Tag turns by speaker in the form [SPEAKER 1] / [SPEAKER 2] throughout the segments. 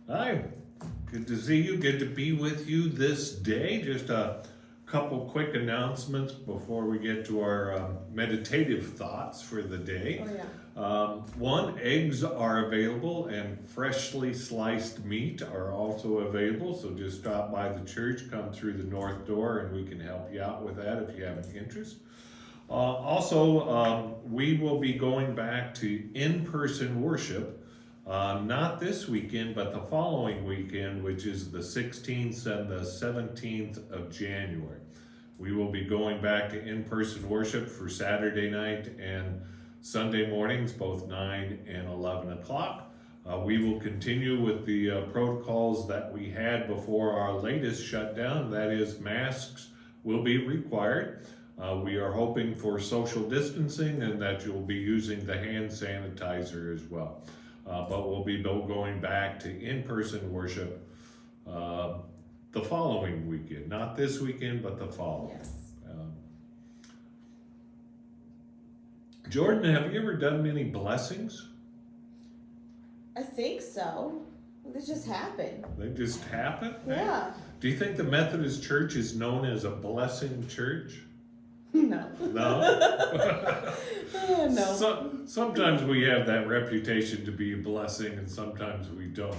[SPEAKER 1] Hi, good to see you. Good to be with you this day. Just a couple quick announcements before we get to our meditative thoughts for the day.
[SPEAKER 2] Oh, yeah.
[SPEAKER 1] One, eggs are available and freshly sliced meat are also available. So just stop by the church, come through the north door, and we can help you out with that if you have an interest. Also, we will be going back to in-person worship. Not this weekend, but the following weekend, which is the 16th and the 17th of January. We will be going back to in-person worship for Saturday night and Sunday mornings, both 9 and 11 o'clock. We will continue with the protocols that we had before our latest shutdown. That is, masks will be required. We are hoping for social distancing and that you'll be using the hand sanitizer as well. But we'll be going back to in-person worship the following weekend. Not this weekend, but the following.
[SPEAKER 2] Yes.
[SPEAKER 1] Jordan, have you ever done many blessings?
[SPEAKER 2] I think so. They just happen.
[SPEAKER 1] They just happen?
[SPEAKER 2] Yeah.
[SPEAKER 1] Do you think the Methodist Church is known as a blessing church?
[SPEAKER 2] No.
[SPEAKER 1] No?
[SPEAKER 2] No.
[SPEAKER 1] Sometimes we have that reputation to be a blessing, and sometimes we don't.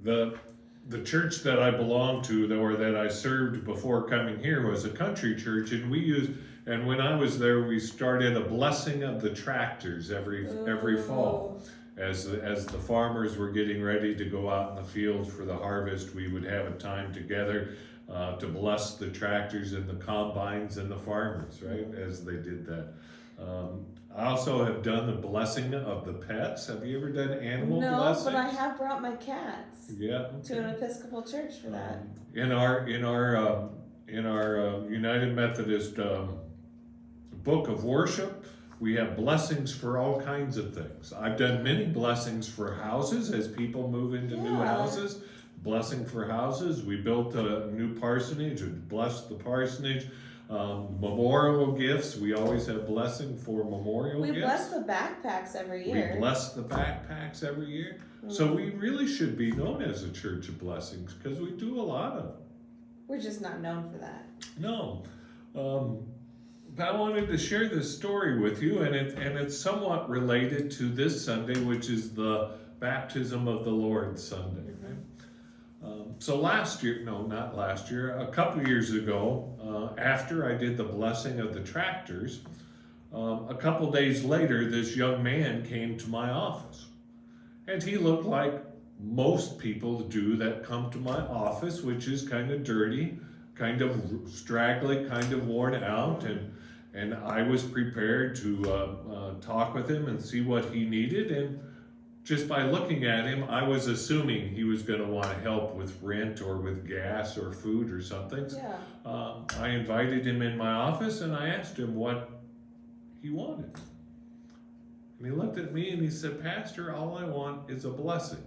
[SPEAKER 1] The church that I belonged to, or that I served before coming here, was a country church, and and when I was there, we started a blessing of the tractors every fall. As the farmers were getting ready to go out in the field for the harvest, we would have a time together to bless the tractors and the combines and the farmers, right, as they did that. I also have done the blessing of the pets. Have you ever done animal blessings?
[SPEAKER 2] No, but I have brought my cats
[SPEAKER 1] Yeah.
[SPEAKER 2] to an Episcopal church for that.
[SPEAKER 1] In our United Methodist book of worship, we have blessings for all kinds of things. I've done many blessings for houses as people move into new houses. Blessing for houses. We built a new parsonage and blessed the parsonage. Memorial gifts. We always have blessing for memorial gifts.
[SPEAKER 2] We bless the backpacks every year.
[SPEAKER 1] We bless the backpacks every year. So we really should be known as a church of blessings because we do a lot of them.
[SPEAKER 2] We're just not known for that.
[SPEAKER 1] No. But I wanted to share this story with you, and it's somewhat related to this Sunday, which is the Baptism of the Lord Sunday. So a couple years ago, after I did the blessing of the tractors, a couple days later, this young man came to my office. And he looked like most people do that come to my office, which is kind of dirty, kind of straggly, kind of worn out. And I was prepared to talk with him and see what he needed. And just by looking at him, I was assuming he was going to want help with rent or with gas or food or something.
[SPEAKER 2] Yeah.
[SPEAKER 1] I invited him in my office and I asked him what he wanted. And he looked at me and he said, "Pastor, all I want is a blessing."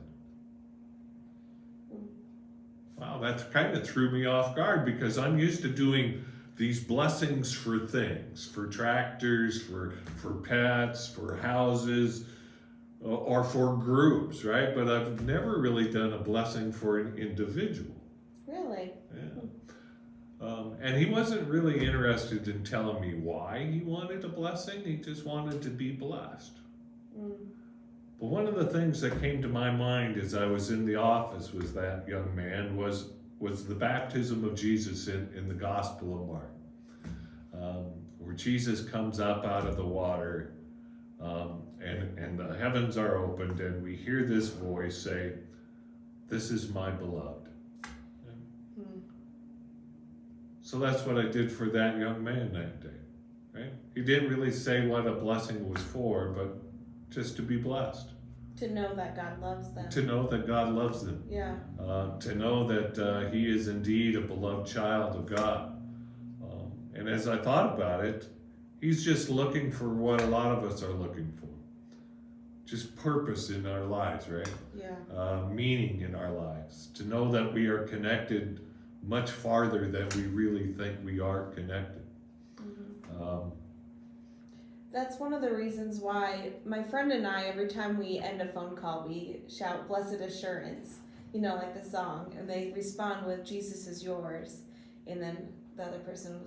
[SPEAKER 1] Wow, that kind of threw me off guard because I'm used to doing these blessings for things, for tractors, for pets, for houses, or for groups, right? But I've never really done a blessing for an individual.
[SPEAKER 2] Really?
[SPEAKER 1] Yeah. And he wasn't really interested in telling me why he wanted a blessing. He just wanted to be blessed. But one of the things that came to my mind as I was in the office with that young man was the baptism of Jesus in the Gospel of Mark, where Jesus comes up out of the water, and the heavens are opened, and we hear this voice say, "This is my beloved." So that's what I did for that young man that day, right? He didn't really say what a blessing was for, but just to be blessed.
[SPEAKER 2] To know that God loves them.
[SPEAKER 1] To know that God loves them.
[SPEAKER 2] Yeah.
[SPEAKER 1] To know that he is indeed a beloved child of God. And as I thought about it, he's just looking for what a lot of us are looking for. Just purpose in our lives, right?
[SPEAKER 2] Yeah.
[SPEAKER 1] Meaning in our lives. To know that we are connected much farther than we really think we are connected.
[SPEAKER 2] That's one of the reasons why my friend and I, every time we end a phone call, we shout "Blessed Assurance," like the song, and they respond with "Jesus is yours," and then the other person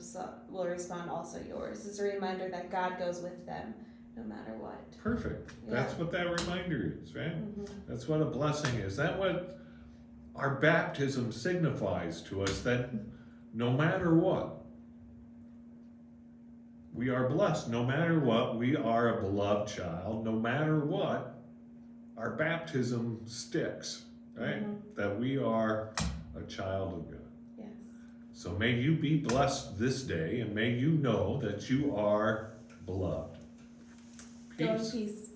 [SPEAKER 2] will respond also "yours." It's a reminder that God goes with them, no matter what.
[SPEAKER 1] Perfect.
[SPEAKER 2] Yeah.
[SPEAKER 1] That's what that reminder is, right?
[SPEAKER 2] Mm-hmm.
[SPEAKER 1] That's what a blessing is. That's what our baptism signifies to us, that no matter what, we are blessed. No matter what, we are a beloved child. No matter what, our baptism sticks, right?
[SPEAKER 2] Mm-hmm.
[SPEAKER 1] That we are a child of God.
[SPEAKER 2] Yes.
[SPEAKER 1] So may you be blessed this day, and may you know that you are beloved.
[SPEAKER 2] Go in
[SPEAKER 1] Peace.
[SPEAKER 2] peace.